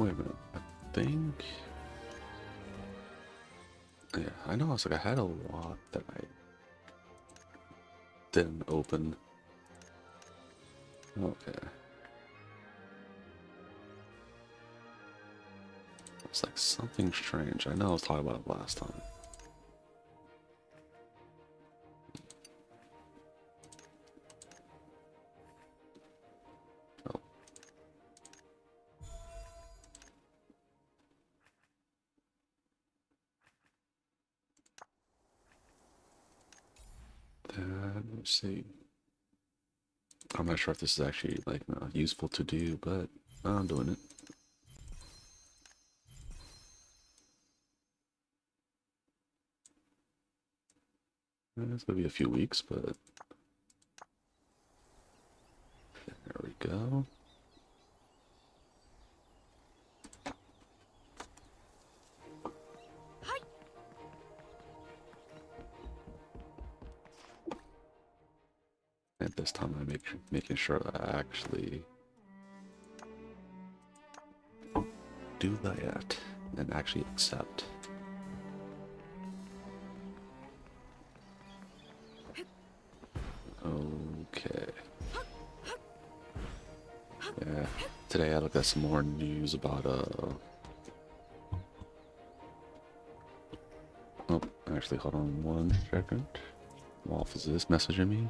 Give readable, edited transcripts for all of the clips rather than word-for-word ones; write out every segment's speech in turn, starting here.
Wait a minute. I think. Yeah, I know. I had a lot that I didn't open. Okay. It's like something strange. I know I was talking about it last time. Oh. Let's see. I'm not sure if this is actually like useful to do, but I'm doing it. It's gonna be a few weeks, but there we go. And this time I'm making sure that I actually do that and actually accept. Okay. Yeah. Today I looked at some more news about oh, actually hold on 1 second. Wolf, is this messaging me?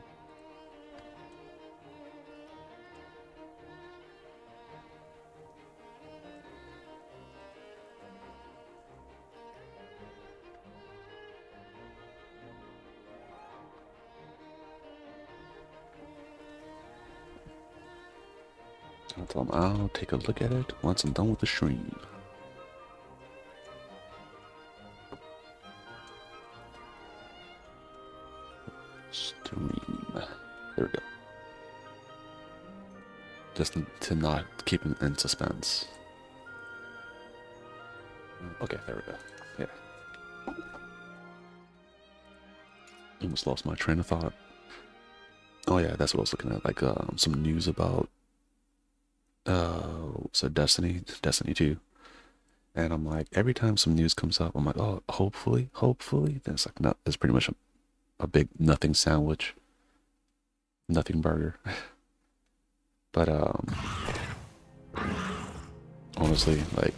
I'll tell him I'll take a look at it once I'm done with the stream. Stream. There we go. Just to not keep him in suspense. Okay, there we go. Yeah. Almost lost my train of thought. Oh yeah, that's what I was looking at. Like some news about so Destiny 2. And I'm like, every time some news comes up, I'm like, oh, hopefully. Then it's like, no, it's pretty much a big nothing sandwich, nothing burger. But honestly, like,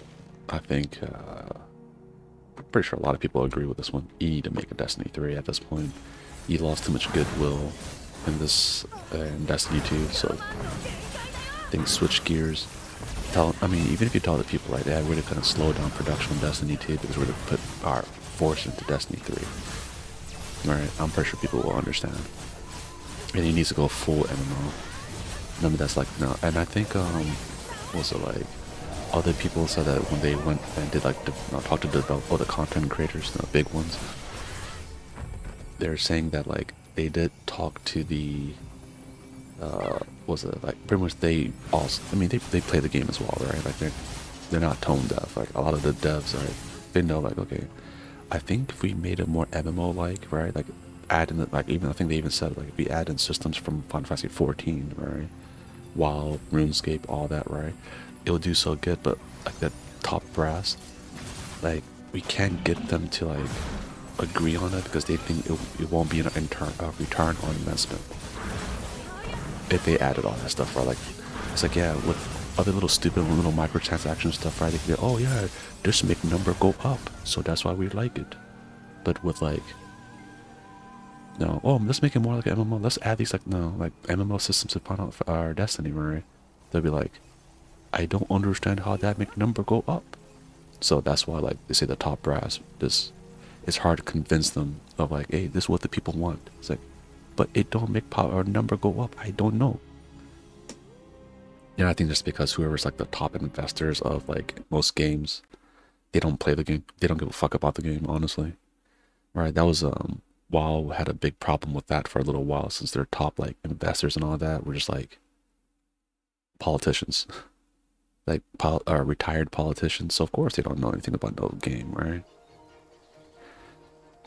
I think I'm pretty sure a lot of people agree with this one. You need to make a Destiny 3 at this point. You lost too much goodwill in this in Destiny 2, so things switch gears. I mean, even if you tell the people like that, we're gonna slow down production of Destiny 2 because we're gonna put our force into Destiny 3. Alright, I'm pretty sure people will understand. And he needs to go full MMO. I mean, that's like, no, and I think, was it like, other people said that when they went and did like, talk to the content creators, the big ones, they're saying that like, they did talk to the, was it like, pretty much they also, I mean, they play the game as well, right? Like, they're not tone deaf. Like, a lot of the devs, right, they know like, okay, I think if we made it more MMO-like, right, like, add in, like, even, I think they even said, like, if we add in systems from Final Fantasy 14, right, WoW, RuneScape, all that, right, it'll do so good, but, like, the top brass, like, we can't get them to, like, agree on it because they think it won't be an return on investment if they added all that stuff, right? Like, it's like, yeah, with other little stupid little microtransaction stuff, right? They can go, oh yeah, just make number go up, so that's why we like it. But with like, no, oh, let's make it more like an MMO. Let's add these like, no, like MMO systems to Final our Destiny, right? They'll be like, I don't understand how that make number go up. So that's why, like, they say the top brass, this, it's hard to convince them of like, hey, this is what the people want. It's like, but it don't make power or number go up. I don't know. Yeah, I think just because whoever's like the top investors of like most games, they don't play the game. They don't give a fuck about the game, honestly. Right? That was WoW had a big problem with that for a little while since their top like investors and all that were just like politicians, like retired politicians. So of course they don't know anything about no game, right?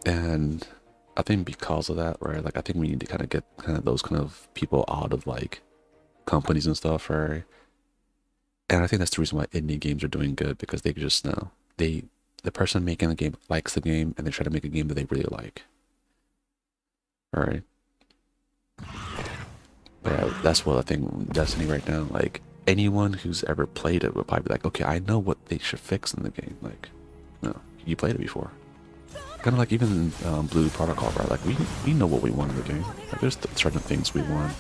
And I think because of that, right? Like I think we need to kind of get kind of those kind of people out of like companies and stuff, right? And I think that's the reason why indie games are doing good, because they just know the person making the game likes the game, and they try to make a game that they really like. All right. But yeah, that's what I think Destiny right now. Like anyone who's ever played it would probably be like, okay, I know what they should fix in the game. Like, no, you played it before. Kind of like even Blue Protocol, right? Like we know what we want in the game. Like, there's certain things we want.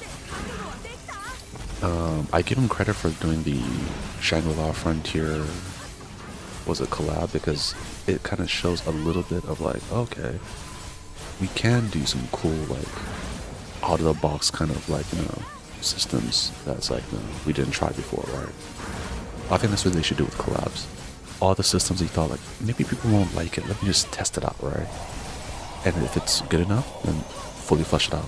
I give him credit for doing the Shangri-La Frontier, was it collab, because it kind of shows a little bit of like, okay, we can do some cool like out of the box kind of like, you know, systems that's like, no, we didn't try before, right? I think that's what they should do with collabs. All the systems he thought like, maybe people won't like it, let me just test it out, right? And if it's good enough, then fully flesh it out.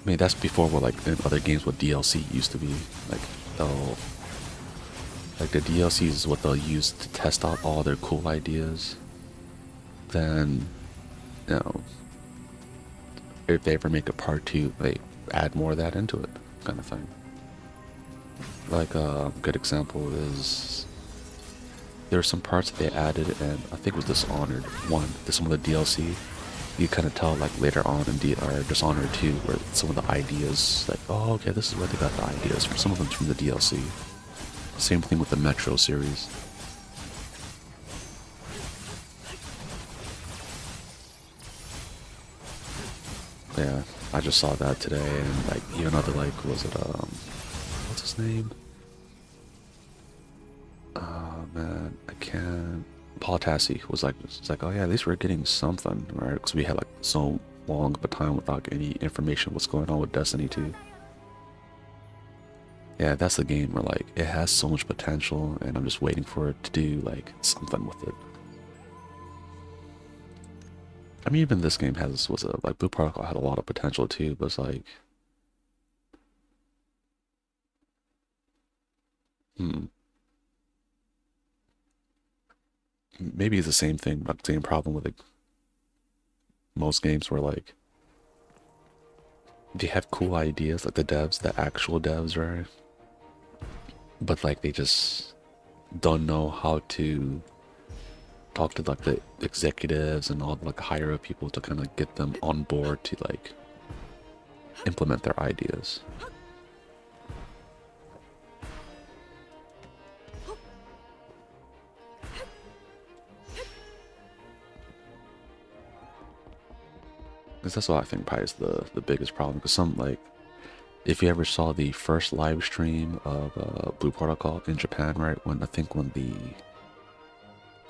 I mean, that's before what like in other games what DLC used to be. Like they'll like the DLC is what they'll use to test out all their cool ideas. Then, you know, if they ever make a part two, they add more of that into it, kind of thing. Like a good example is there are some parts that they added, and I think it was Dishonored 1, to some of the DLC. You kind of tell like later on in Dishonored 2, where some of the ideas, like, oh, okay, this is where they got the ideas from. Some of them from the DLC. Same thing with the Metro series. Yeah, I just saw that today, and like even other like, was it what's his name? Oh man, I can't. Paul Tassi was like, it's like, oh yeah, at least we're getting something, right? Because we had like so long of a time without any information what's going on with Destiny 2. Yeah, that's the game where like it has so much potential, and I'm just waiting for it to do like something with it. I mean, even this game was a like Blue Protocol had a lot of potential too, but it's like, hmm, maybe it's the same thing, like same problem with like most games where like they have cool ideas, like the devs, the actual devs, right? But like they just don't know how to talk to like the executives and all the like higher up people to kind of get them on board to like implement their ideas. Because that's what I think probably is the biggest problem. Because some like, if you ever saw the first live stream of Blue Protocol in Japan, right? When I think when the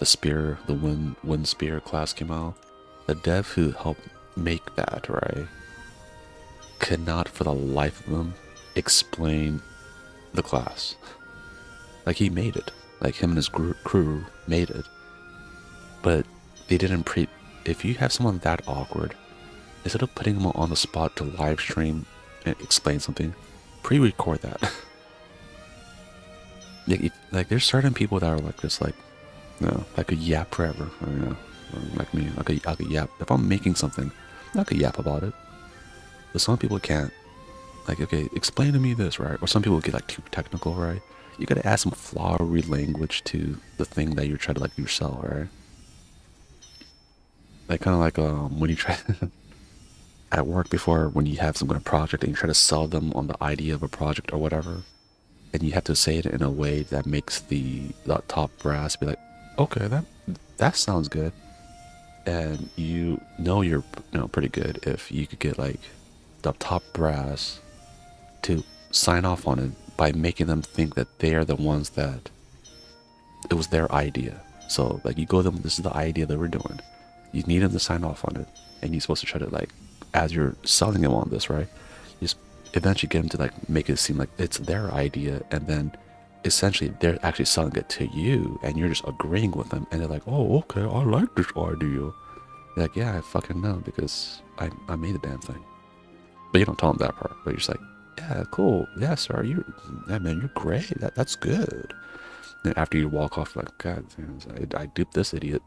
spear, the wind spear class came out, the dev who helped make that, right, could not for the life of him explain the class. Like he made it, like him and his crew made it, but they didn't pre. If you have someone that awkward, instead of putting them on the spot to live stream and explain something, pre-record that. Like there's certain people that are like just like, you know, that could yap forever, or, you know, or like me, I could yap. If I'm making something, I could yap about it. But some people can't. Like, okay, explain to me this, right? Or some people get like too technical, right? You gotta add some flowery language to the thing that you're trying to like you sell, right? Like kind of like when you try at work before, when you have some kind of project and you try to sell them on the idea of a project or whatever, and you have to say it in a way that makes the top brass be like, okay, that sounds good, and you're pretty good if you could get like the top brass to sign off on it by making them think that they are the ones that it was their idea. So like you go to them, this is the idea that we're doing. You need them to sign off on it, and you're supposed to try to like, as you're selling them on this, right? You just eventually get them to like make it seem like it's their idea, and then essentially they're actually selling it to you, and you're just agreeing with them, and they're like, oh, okay, I like this idea. You're like, yeah, I fucking know because I made the damn thing. But you don't tell them that part. But you're just like, yeah, cool, yeah, sir, yeah, man, you're great. That's good. And after you walk off, like, God damn, I duped this idiot.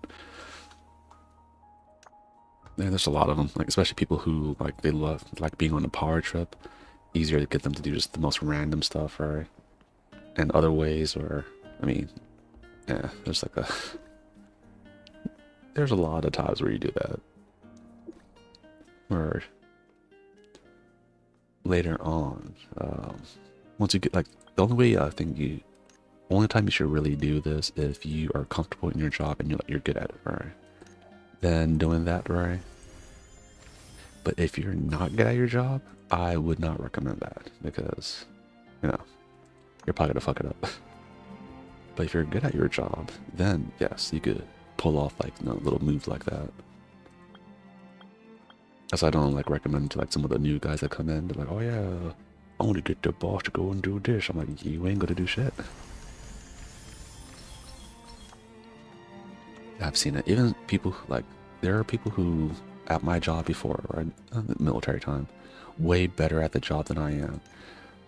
Yeah, there's a lot of them, like especially people who like they love like being on a power trip, easier to get them to do just the most random stuff, right? And other ways, or I mean, yeah, there's a lot of times where you do that. Or later on, once you get like the only way I think only time you should really do this if you are comfortable in your job and you're good at it, right? Then doing that, right? But if you're not good at your job, I would not recommend that because, you know, you're probably gonna fuck it up. But if you're good at your job, then yes, you could pull off like, you know, little moves like that. As I don't like recommend to like some of the new guys that come in, they're like, oh yeah, I want to get the boss to go and do this. I'm like, you ain't gonna do shit. I've seen it. Even people like, there are people who at my job before, right, military time, way better at the job than I am,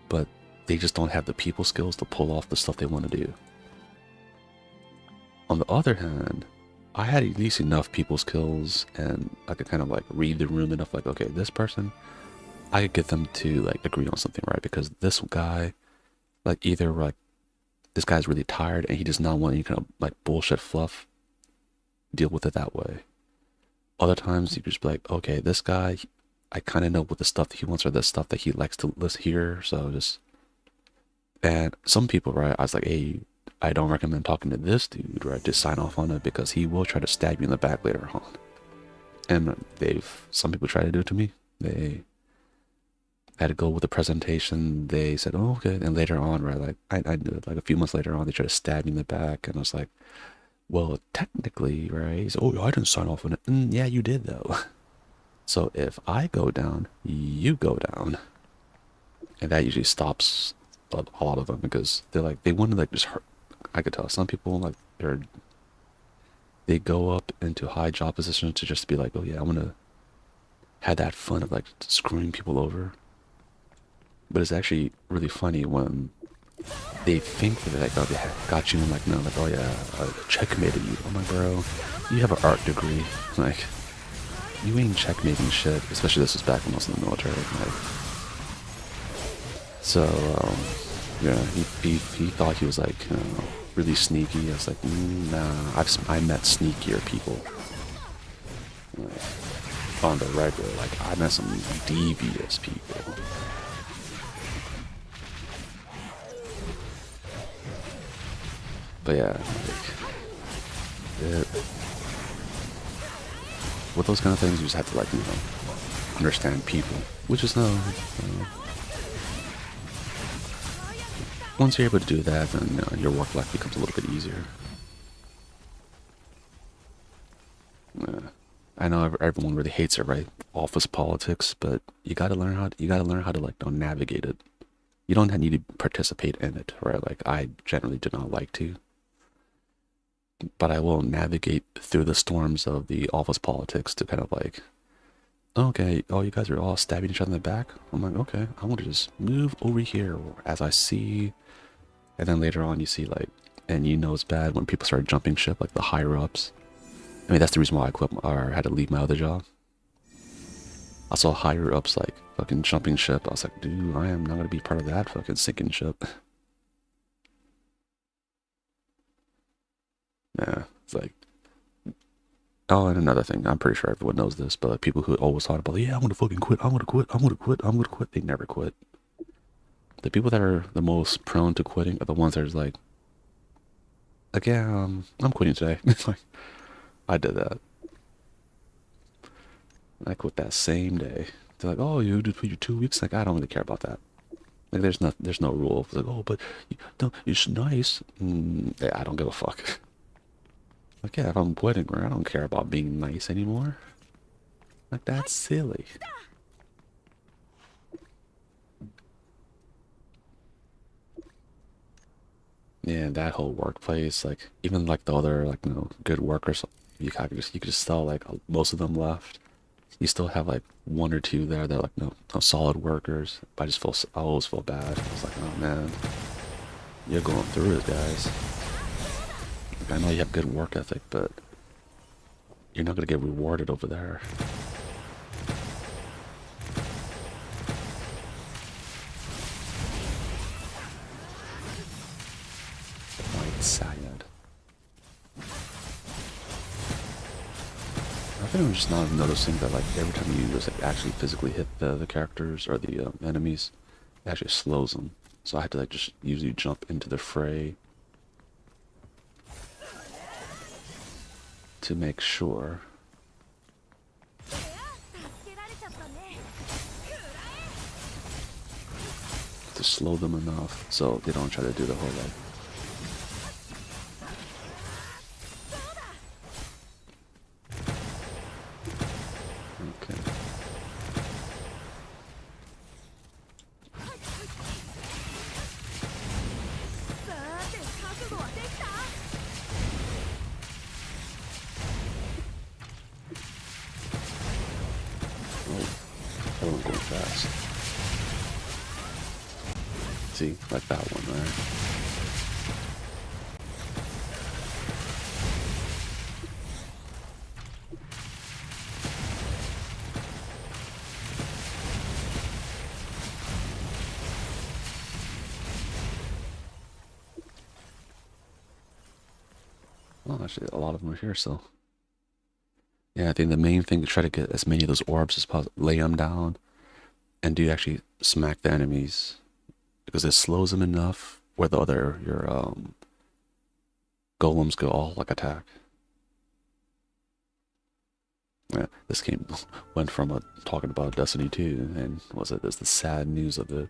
but they just don't have the people skills to pull off the stuff they want to do. On the other hand, I had at least enough people skills and I could kind of like read the room enough, like, okay, this person, I could get them to like agree on something, right? Because this guy, like either like this guy's really tired and he does not want any kind of like bullshit fluff, deal with it that way. Other times you could just be like, okay, this guy, I kind of know what the stuff that he wants or the stuff that he likes to list here, so just, and some people, right, I was like, hey, I don't recommend talking to this dude, right, just sign off on it because he will try to stab you in the back later on. And some people try to do it to me. They had to go with the presentation, they said, oh, okay, and later on, right, like, I knew it, like a few months later on, they tried to stab me in the back, and I was like, well, technically, right, he's, oh, I didn't sign off on it. Yeah, you did, though. So if I go down, you go down. And that usually stops a lot of them because they're like, they want to like just hurt. I could tell some people like they go up into high job positions to just be like, oh yeah, I want to have that fun of like screwing people over. But it's actually really funny when they think that like, oh, they got you and like, no, like, oh yeah, I checkmated you. Oh my bro, you have an art degree. Like, you ain't checkmating shit, especially this was back when I was in the military. Like, so, yeah, he thought he was like, really sneaky. I was like, nah, I met sneakier people. Like, on the regular, like, I met some devious people. But yeah, like, with those kind of things, you just have to like, you know, understand people, which is once you're able to do that, then you know, your work life becomes a little bit easier. I know everyone really hates it, right? Office politics, but you gotta learn how to like navigate it. You don't need to participate in it, right? Like I generally do not like to, but I will navigate through the storms of the office politics to kind of like, okay, oh, you guys are all stabbing each other in the back. I'm like, okay, I want to just move over here as I see. And then later on you see like, and you know it's bad when people start jumping ship, like the higher ups. I mean, that's the reason why I quit or had to leave my other job. I saw higher ups like fucking jumping ship. I was like, dude, I am not going to be part of that fucking sinking ship. Yeah, it's like, oh, and another thing, I'm pretty sure everyone knows this, but people who always talk about, yeah, I'm gonna fucking quit, I'm gonna quit, I'm gonna quit, I'm gonna quit, they never quit. The people that are the most prone to quitting are the ones that are like, yeah, I'm quitting today. It's like, I did that. I quit that same day. They're like, oh, you did for your 2 weeks? Like, I don't really care about that. Like, there's no rule. It's like, oh, but no, it's nice. Yeah, I don't give a fuck. Like, yeah, if I'm quitting, I don't care about being nice anymore. Like, that's silly. Yeah, that whole workplace, like, even like the other, like, you know, good workers, you could just tell, like, most of them left. You still have like one or two there that are like, no solid workers. But I always feel bad. I was like, oh man, you're going through it, guys. Like, I know you have good work ethic, but you're not gonna get rewarded over there. sad. I think I'm just not noticing that like every time you just like actually physically hit the characters or the enemies, it actually slows them. So I had to like just usually jump into the fray to make sure to slow them enough so they don't try to do the whole like. Okay. Oh, that one's going fast. See, like that one, right? Well, actually, a lot of them are here, so. Yeah, I think the main thing to try to get as many of those orbs as possible, lay them down, and do actually smack the enemies because it slows them enough where the other your golems go all like attack. Yeah, this game went from talking about Destiny 2 and was it this the sad news of it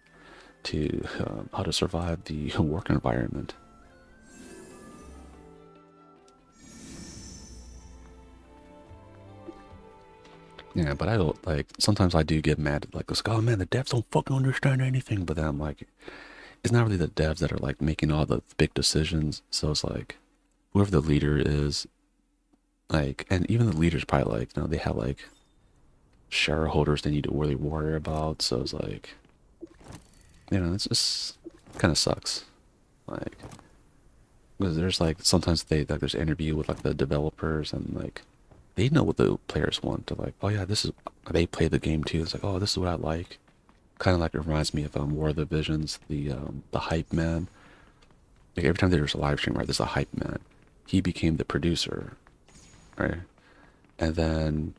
to how to survive the work environment. Yeah, but I don't like. Sometimes I do get mad at like this. Oh man, the devs don't fucking understand anything. But then I'm like, it's not really the devs that are like making all the big decisions. So it's like, whoever the leader is, like, and even the leaders probably like, they have like shareholders they need to really worry about. So it's like, it's just kind of sucks. Like, because there's like sometimes they like there's interview with like the developers and like they know what the players want. To like, oh yeah, this is they play the game too. It's like, oh, this is what I like. Kind of like it reminds me of War of the Visions, the hype man. Like every time there's a live stream, right, there's a hype man. He became the producer, right? And then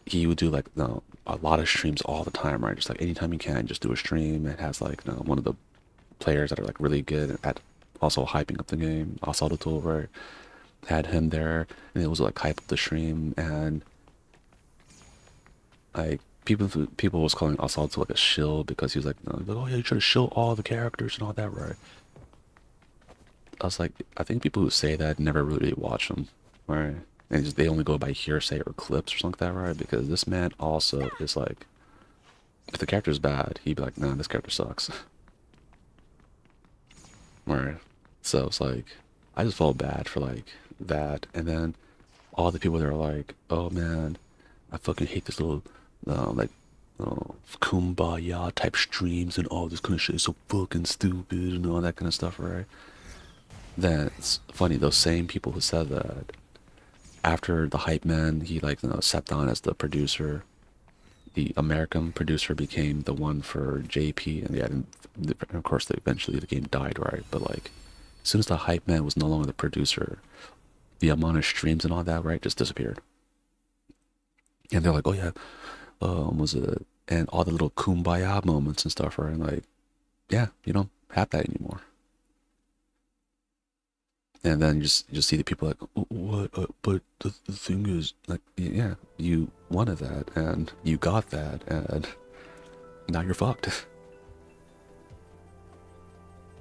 he would do like a lot of streams all the time, right? Just like anytime he can, just do a stream. It has like one of the players that are like really good at also hyping up the game. Also the tool, right? Had him there, and it was like hype up the stream, and like people was calling Assault like a shill because he was like, oh yeah, you try to shill all the characters and all that, right? I was like, I think people who say that never really watch them, right? And they only go by hearsay or clips or something like that, right? Because this man also is like, if the character's bad, he'd be like, nah, this character sucks. Right? So it's like, I just felt bad for like that, and then all the people that are like, oh man, I fucking hate this little like kumbaya type streams and all this kind of shit is so fucking stupid and all that kind of stuff, right? Then it's funny, those same people who said that after the hype man, he like sat down as the producer, the American producer became the one for JP, and yeah, and of course eventually the game died, right? But like as soon as the hype man was no longer the producer, the amount of streams and all that, right, just disappeared. And they're like, oh yeah, was it, and all the little kumbaya moments and stuff, right? And like, yeah, you don't have that anymore. And then you just see the people like, what? But the thing is, like, yeah, you wanted that, and you got that, and now you're fucked.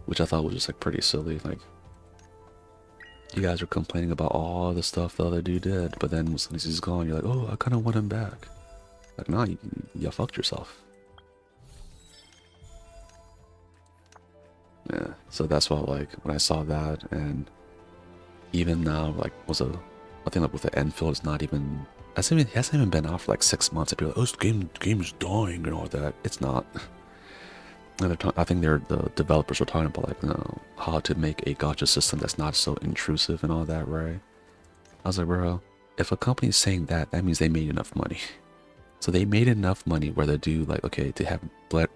Which I thought was just like pretty silly. Like, you guys are complaining about all the stuff the other dude did, but then as soon as he's gone, you're like, oh, I kind of want him back. Like, nah, you fucked yourself. Yeah, so that's why, like, when I saw that, and even now, like, I think like with the Enfield, it's not even, it hasn't even been out for like 6 months. And people are like, oh, the game is dying and all that. It's not. And I think the developers were talking about like, how to make a gacha system that's not so intrusive and all that, right? I was like, bro, if a company is saying that, that means they made enough money. So they made enough money where they do like, okay, to have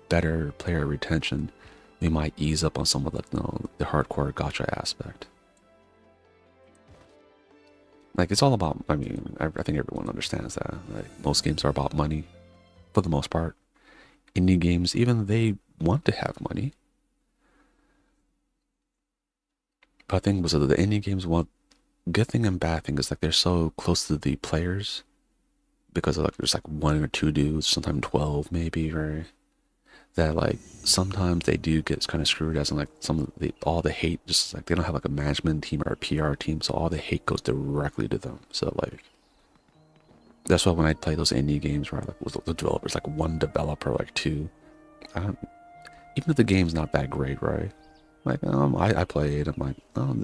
better player retention, we might ease up on some of the hardcore gacha aspect. Like, it's all about, I mean, I think everyone understands that. Like, most games are about money, for the most part. Indie games, even they want to have money. But I think was that the indie games want, good thing and bad thing is like they're so close to the players because of like there's like one or two dudes, sometimes 12 maybe, right? That like sometimes they do get kind of screwed as in like some of the all the hate just like they don't have like a management team or a PR team, so all the hate goes directly to them. So like that's why when I play those indie games where like with the developers, like one developer, like two, I don't, even if the game's not that great, right? Like I play it. I'm like, oh,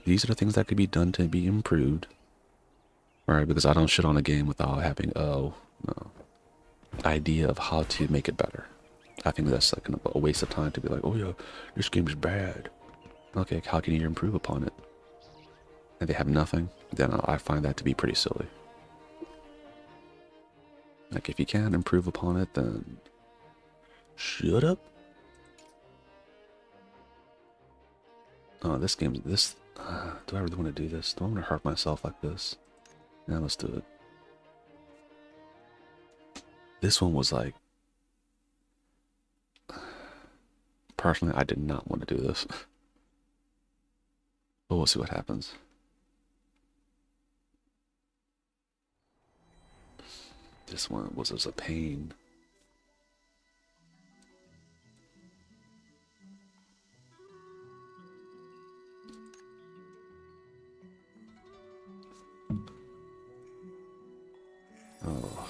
these are the things that could be done to be improved, right? Because I don't shit on a game without having no idea of how to make it better. I think that's like a waste of time to be like, oh yeah, this game's bad. Okay, how can you improve upon it? And they have nothing. Then I find that to be pretty silly. Like if you can't improve upon it, then shut up. Oh, this game's this. Do I really want to do this? Do I want to hurt myself like this? Yeah, let's do it. This one was like, personally, I did not want to do this. But we'll see what happens. This one was just a pain. Oh.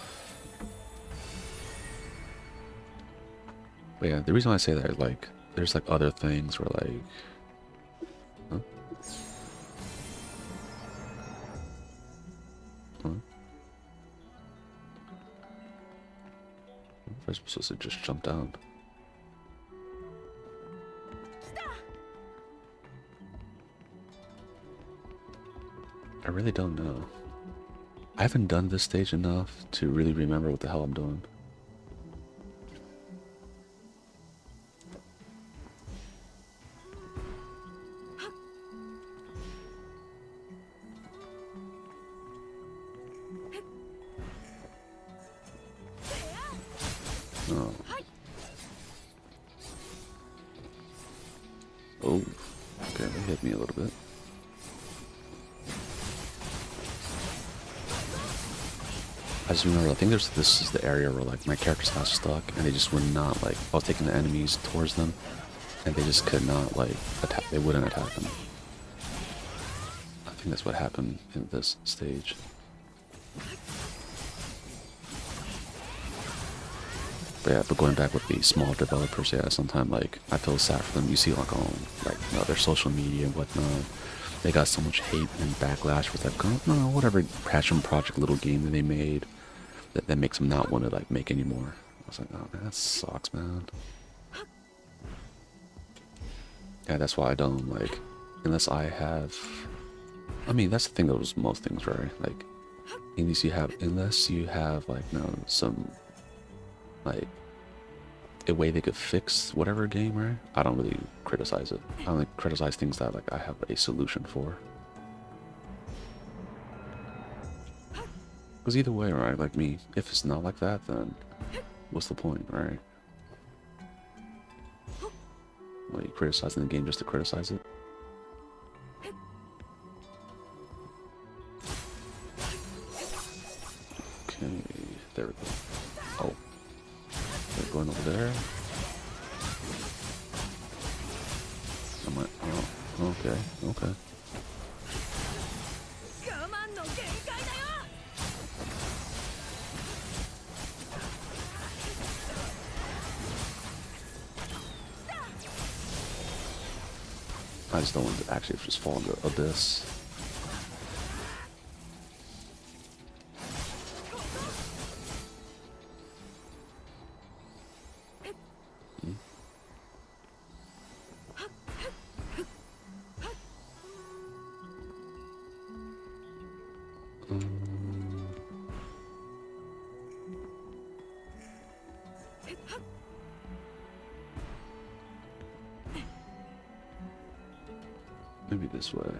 But yeah, the reason why I say that is like, there's like other things where like, huh? Huh? I was supposed to just jump down. I really don't know. I haven't done this stage enough to really remember what the hell I'm doing. Oh. Oh. Okay, that hit me a little bit. I just remember, I think this is the area where like my characters got stuck and they just were not like, I was taking the enemies towards them and they just could not like attack, they wouldn't attack them. I think that's what happened in this stage. But yeah, but going back with the small developers, yeah, sometimes like I feel sad for them. You see like on like their social media and whatnot, they got so much hate and backlash with like whatever passion project little game that they made that makes them not want to like make anymore. I was like, oh man, that sucks, man. Yeah, that's why I don't like unless I have. I mean, that's the thing that was most things, right? Like unless you have like some like a way they could fix whatever game, right? I don't really criticize it. I only criticize things that like I have a solution for. Because either way, right? Like me, if it's not like that, then what's the point, right? Well, you criticizing the game just to criticize it? Okay, there we go. Oh. They're going over there. I'm like, oh, okay. I just don't want to actually just fall into the abyss. Maybe this way.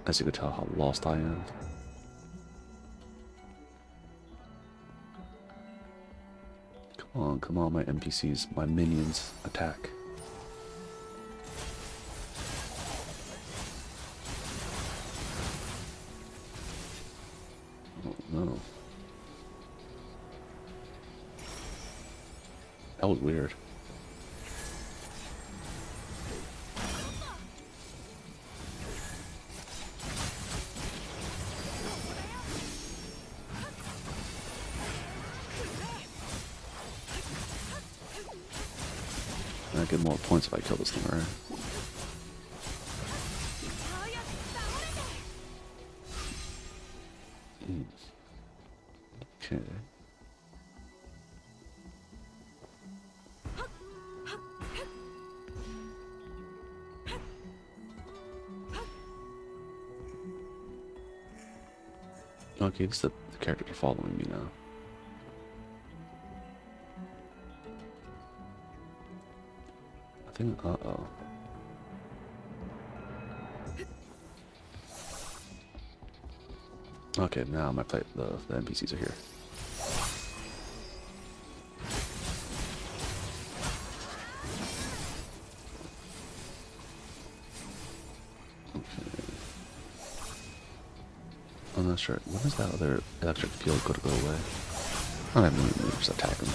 As you can tell how lost I am. Come on, my NPCs, my minions, attack. Oh no. That was weird. I get more points if I kill this thing, right? Okay. Okay, this is the characters are following me now. I think, uh-oh. Okay, now my the NPCs are here. Okay. I'm not sure. When is that other electric field going to go away? I don't have any moves. Attack him.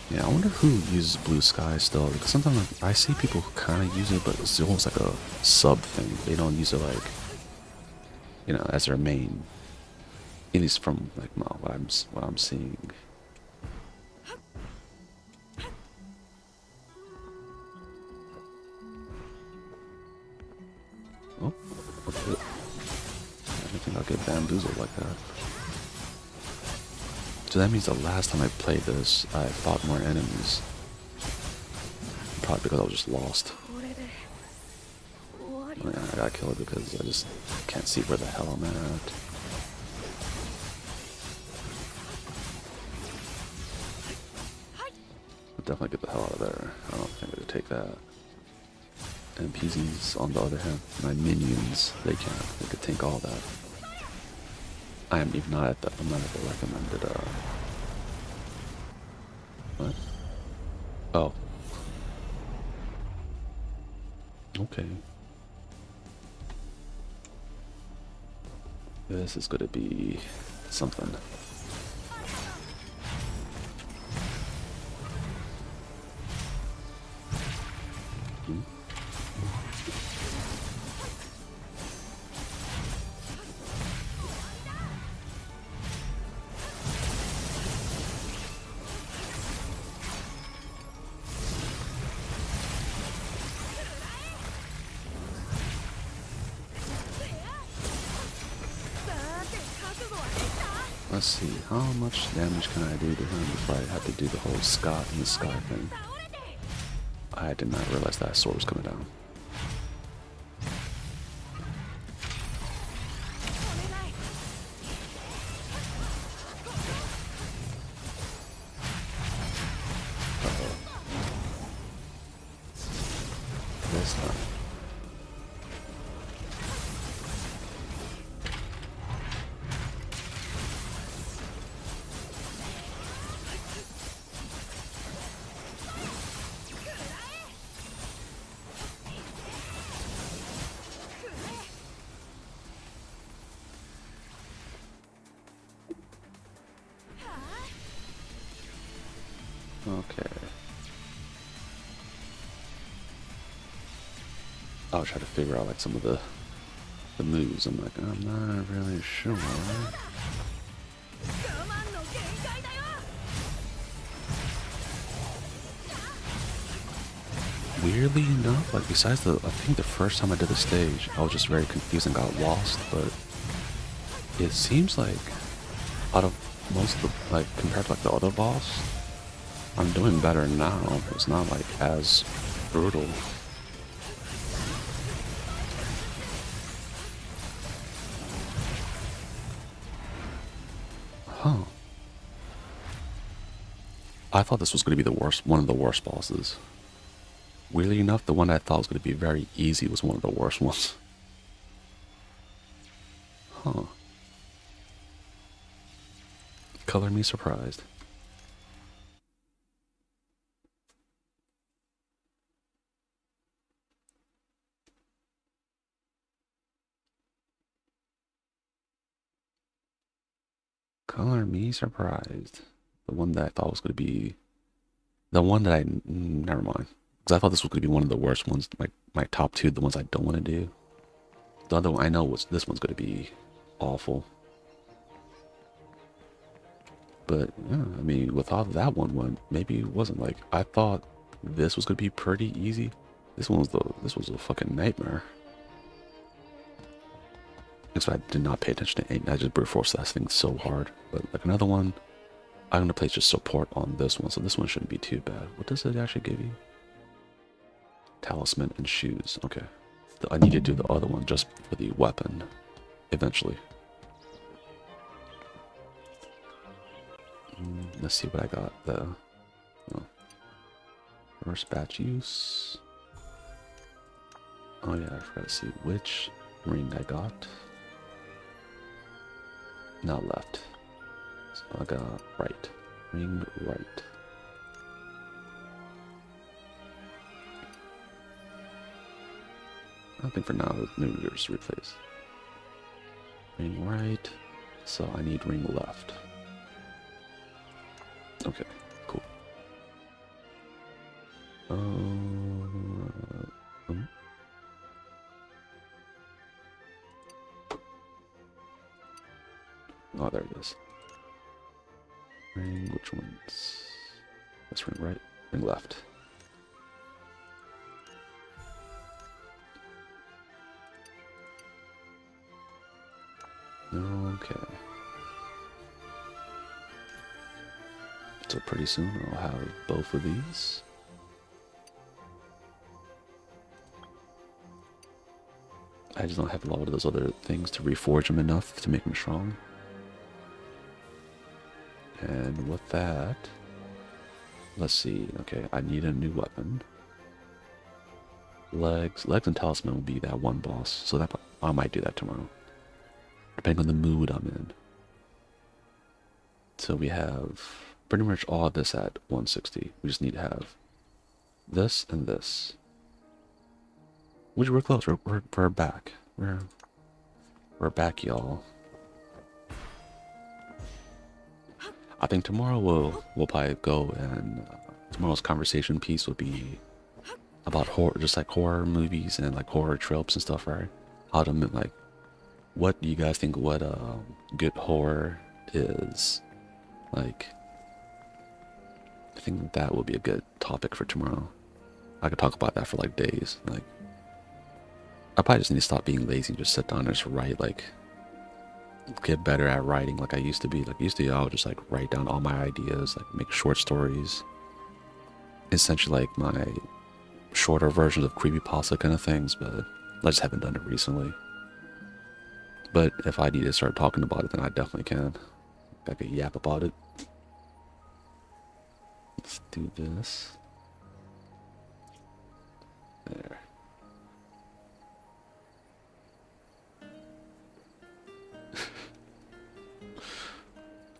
Yeah, I wonder who uses blue sky still, because sometimes I see people who kind of use it, but it's almost like a sub thing. They don't use it like, you know, as their main. At least from like what I'm seeing. Oh, okay. I don't think I'll get bamboozled like that. So that means the last time I played this, I fought more enemies. Probably because I was just lost. Yeah, I got killed because I just can't see where the hell I'm at. I'll definitely get the hell out of there. I don't think I could take that. NPCs, on the other hand, my minions, they can't. They could tank all that. I am even not at the, I'm not at the recommended, what? Oh. Okay. This is gonna be something. Let's see, how much damage can I do to him before I have to do the whole Scott in the sky thing? I did not realize that sword was coming down. Uh-oh. This time. Okay. I'll try to figure out like some of the moves. I'm like, I'm not really sure. Weirdly enough, like besides I think the first time I did the stage, I was just very confused and got lost, but it seems like out of most of the, like compared to like the other boss, I'm doing better now. It's not like as brutal. Huh. I thought this was going to be the worst, one of the worst bosses. Weirdly enough, the one I thought was going to be very easy was one of the worst ones. Huh. Color me surprised. Color me surprised. The one that I thought was going to be... The one that never mind. Because I thought this was going to be one of the worst ones. My top two, the ones I don't want to do. The other one I know was this one's going to be awful. But yeah, I mean, without that one, maybe it wasn't. Like, I thought this was going to be pretty easy. This was a fucking nightmare. That's why I did not pay attention to 8. I just brute forced that thing so hard. But like another one, I'm gonna place just support on this one, so this one shouldn't be too bad. What does it actually give you? Talisman and shoes. Okay. I need to do the other one just for the weapon, eventually. Let's see what I got. First batch use. Oh yeah, I forgot to see which ring I got. Now left. So I got right. Ring right. I think for now, maybe just replace. Ring right. So I need ring left. Okay, cool. Oh, there it is. Ring, which ones? Let's ring right, ring left. Okay. So pretty soon I'll have both of these. I just don't have a lot of those other things to reforge them enough to make them strong. And with that, let's see. Okay, I need a new weapon. Legs and talisman will be that one boss. So that I might do that tomorrow, depending on the mood I'm in. So we have pretty much all of this at 160. We just need to have this and this. Which we're close. We're back. We're back, y'all. I think tomorrow we'll probably go and tomorrow's conversation piece will be about horror, just like horror movies and like horror tropes and stuff, right? How to like, what do you guys think? What good horror is like? I think that will be a good topic for tomorrow. I could talk about that for like days. Like, I probably just need to stop being lazy and just sit down and just write, like, get better at writing like I used to be. Like, I would just like write down all my ideas, like make short stories. Essentially like my shorter versions of creepypasta kind of things, but I just haven't done it recently. But if I need to start talking about it, then I definitely can. I could yap about it. Let's do this. There.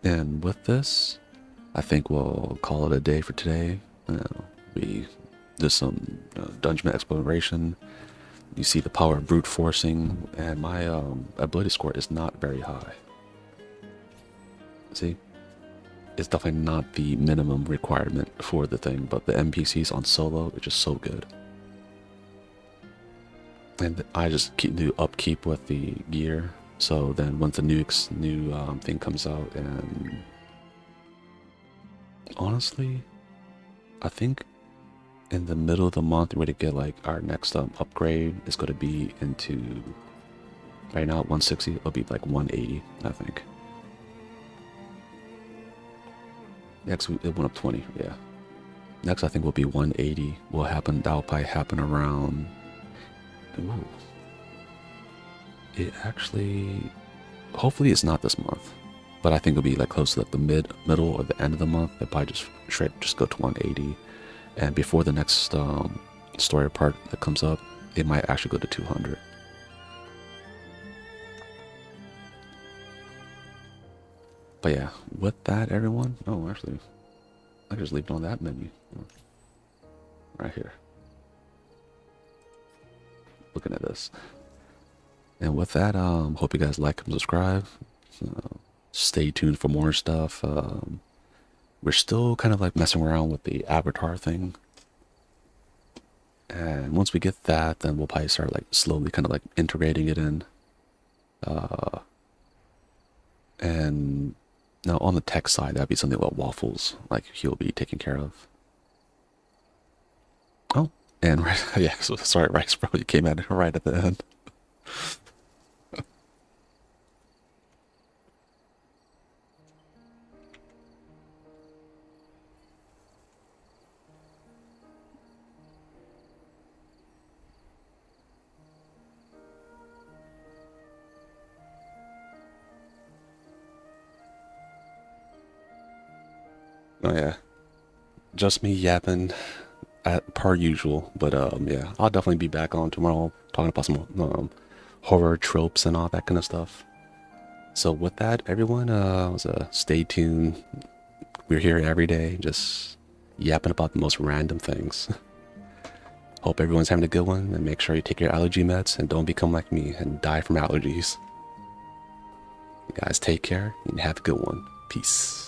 And with this, I think we'll call it a day for today. We did some dungeon exploration. You see the power of brute forcing, and my ability score is not very high. See? It's definitely not the minimum requirement for the thing, but the NPCs on solo are just so good. And I just do upkeep with the gear. So then once the new thing comes out, and honestly, I think in the middle of the month we're going to get like our next upgrade is going to be into, right now at 160, it'll be like 180, I think. Next it went up 20, yeah. Next I think will be 180. That'll probably happen around, ooh. It actually, hopefully it's not this month. But I think it'll be like close to like the middle or the end of the month. They'll probably just straight just go to 180, and before the next story part that comes up, it might actually go to 200. But yeah, with that, everyone. Oh, actually, I just leave it on that menu right here. Looking at this, and with that, hope you guys like and subscribe. Stay tuned for more stuff. We're still kind of like messing around with the avatar thing. And once we get that, then we'll probably start like slowly kind of like integrating it in. And now on the tech side, that'd be something about Waffles, like he'll be taken care of. Oh, and right, yeah, so sorry, Rice, bro, you came at it right at the end. Oh yeah, just me yapping at per usual. But yeah, I'll definitely be back on tomorrow talking about some horror tropes and all that kind of stuff. So with that, everyone, stay tuned. We're here every day, just yapping about the most random things. Hope everyone's having a good one, and make sure you take your allergy meds and don't become like me and die from allergies. You guys take care and have a good one. Peace.